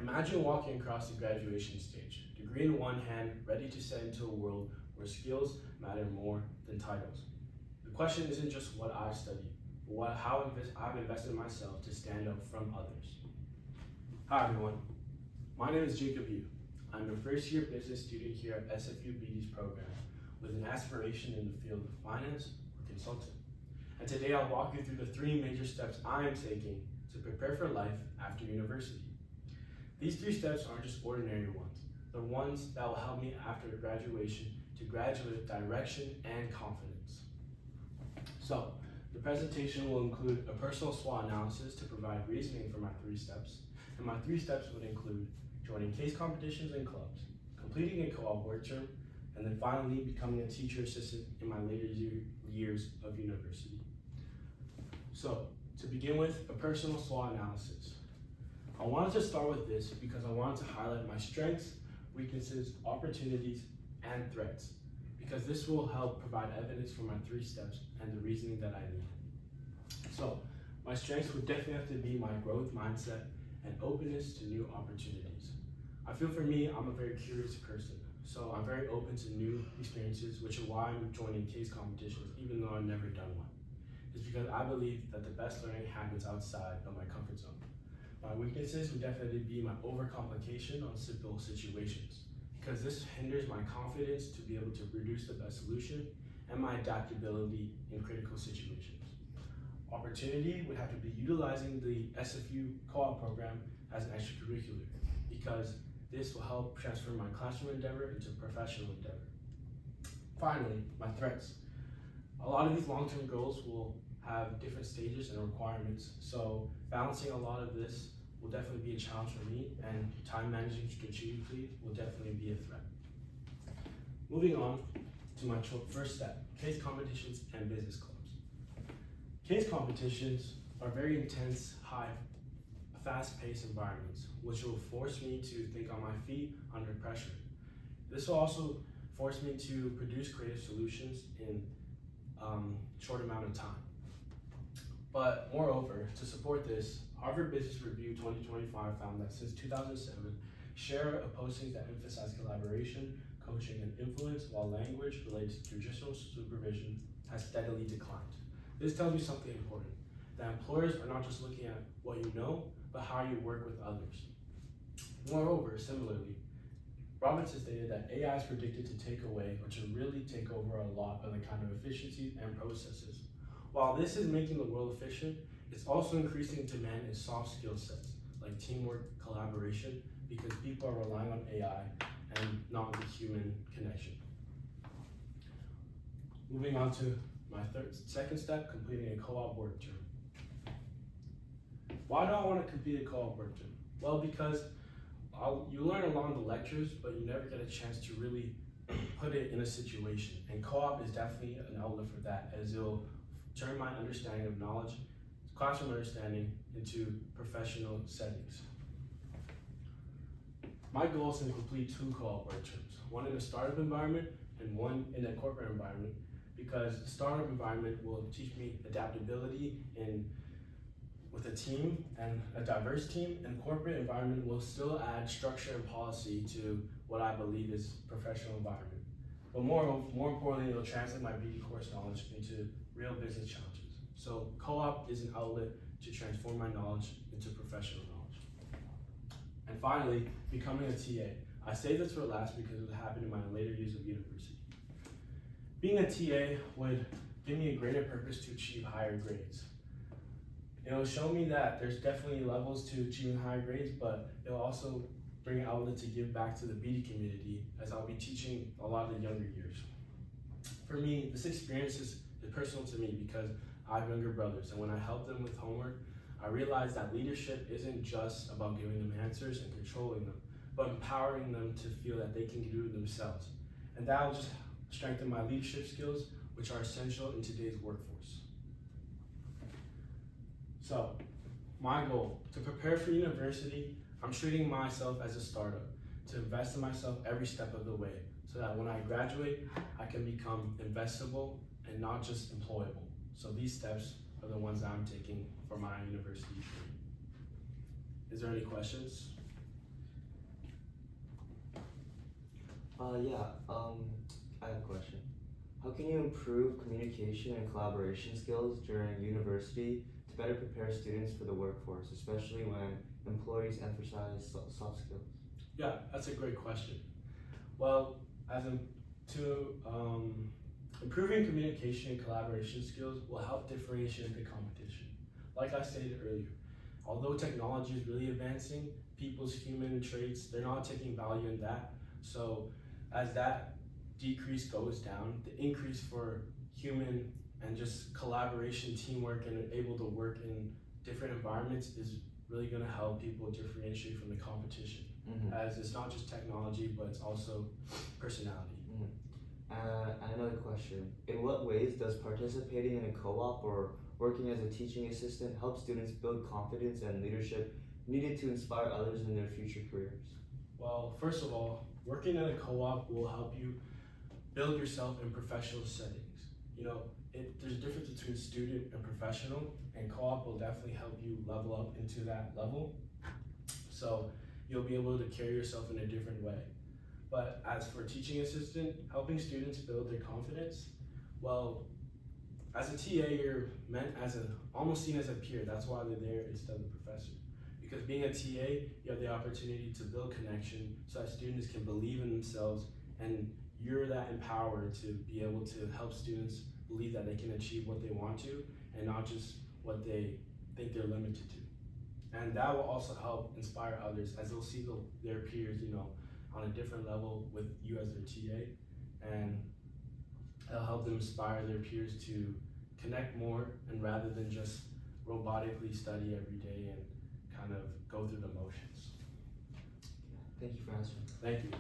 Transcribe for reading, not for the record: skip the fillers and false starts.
Imagine walking across the graduation stage, degree in one hand, ready to set into a world where skills matter more than titles. The question isn't just what I've studied, but how I've invested in myself to stand up from others. Hi everyone, my name is Jacob Yu. I'm a first year business student here at SFU BD's program with an aspiration in the field of finance or consulting. And today I'll walk you through the 3 major steps I am taking to prepare for life after university. These 3 steps aren't just ordinary ones. They're ones that will help me after graduation to graduate with direction and confidence. So, the presentation will include a personal SWOT analysis to provide reasoning for my 3 steps. And my 3 steps would include joining case competitions and clubs, completing a co-op work term, and then finally becoming a teacher assistant in my later years of university. So, to begin with, a personal SWOT analysis. I wanted to start with this because I wanted to highlight my strengths, weaknesses, opportunities, and threats, because this will help provide evidence for my 3 steps and the reasoning that I need. So, my strengths would definitely have to be my growth mindset and openness to new opportunities. I feel for me, I'm a very curious person, so I'm very open to new experiences, which is why I'm joining case competitions, even though I've never done one. It's because I believe that the best learning happens outside of my comfort zone. My weaknesses would definitely be my overcomplication on simple situations, because this hinders my confidence to be able to produce the best solution and my adaptability in critical situations. Opportunity would have to be utilizing the SFU co-op program as an extracurricular, because this will help transfer my classroom endeavor into professional endeavor. Finally, my threats. A lot of these long-term goals will have different stages and requirements, so balancing a lot of this will definitely be a challenge for me, and time managing strategically will definitely be a threat. Moving on to my first step, case competitions and business clubs. Case competitions are very intense, high, fast-paced environments, which will force me to think on my feet under pressure. This will also force me to produce creative solutions in short amount of time. But moreover, to support this, Harvard Business Review 2025 found that since 2007, share of postings that emphasize collaboration, coaching, and influence, while language related to traditional supervision has steadily declined. This tells me something important, that employers are not just looking at what you know, but how you work with others. Moreover, similarly, Robinson stated that AI is predicted to take away or to really take over a lot of the kind of efficiencies and processes. While this is making the world efficient, it's also increasing demand in soft skill sets like teamwork, collaboration, because people are relying on AI and not the human connection. Moving on to my second step, completing a co-op work term. Why do I want to complete a co-op work term? Well, because you learn along the lectures, but you never get a chance to really put it in a situation. And co-op is definitely an outlet for that, as it'll turn my understanding of knowledge, classroom understanding, into professional settings. My goal is to complete 2 co-op work terms, one in a startup environment and one in a corporate environment, because the startup environment will teach me adaptability with a team and a diverse team, and corporate environment will still add structure and policy to what I believe is professional environment. But more importantly, it'll translate my BD course knowledge into real business challenges. So co-op is an outlet to transform my knowledge into professional knowledge. And finally, becoming a TA. I say this for last because it would happen in my later years of university. Being a TA would give me a greater purpose to achieve higher grades. It'll show me that there's definitely levels to achieving higher grades, but it'll also bring an outlet to give back to the BD community, as I'll be teaching a lot of the younger years. For me, this experience is personal to me because I have younger brothers, and when I help them with homework, I realize that leadership isn't just about giving them answers and controlling them, but empowering them to feel that they can do it themselves. And that will just strengthen my leadership skills, which are essential in today's workforce. So, my goal, to prepare for university, I'm treating myself as a startup, to invest in myself every step of the way, so that when I graduate, I can become investable and not just employable. So these steps are the ones that I'm taking for my university. Is there any questions? I have a question. How can you improve communication and collaboration skills during university to better prepare students for the workforce, especially when employees emphasize soft skills? Yeah, that's a great question. Well, as in, to improving communication and collaboration skills will help differentiate the competition. Like I stated earlier, although technology is really advancing, people's human traits, they're not taking value in that. So as that decrease goes down, the increase for human and just collaboration, teamwork, and able to work in different environments is really going to help people differentiate from the competition. As it's not just technology, but it's also personality. And another question. In what ways does participating in a co-op or working as a teaching assistant help students build confidence and leadership needed to inspire others in their future careers? Well, first of all, working in a co-op will help you build yourself in professional settings. You know, there's a difference between student and professional, and co-op will definitely help you level up into that level. So you'll be able to carry yourself in a different way. But as for teaching assistant, helping students build their confidence, well, as a TA, you're meant as almost seen as a peer. That's why they're there instead of the professor. Because being a TA, you have the opportunity to build connection so that students can believe in themselves, and you're that empowered to be able to help students believe that they can achieve what they want to and not just what they think they're limited to. And that will also help inspire others as they'll see their peers, on a different level with you as their TA, and it'll help them inspire their peers to connect more and rather than just robotically study every day and kind of go through the motions. Thank you for answering. Thank you.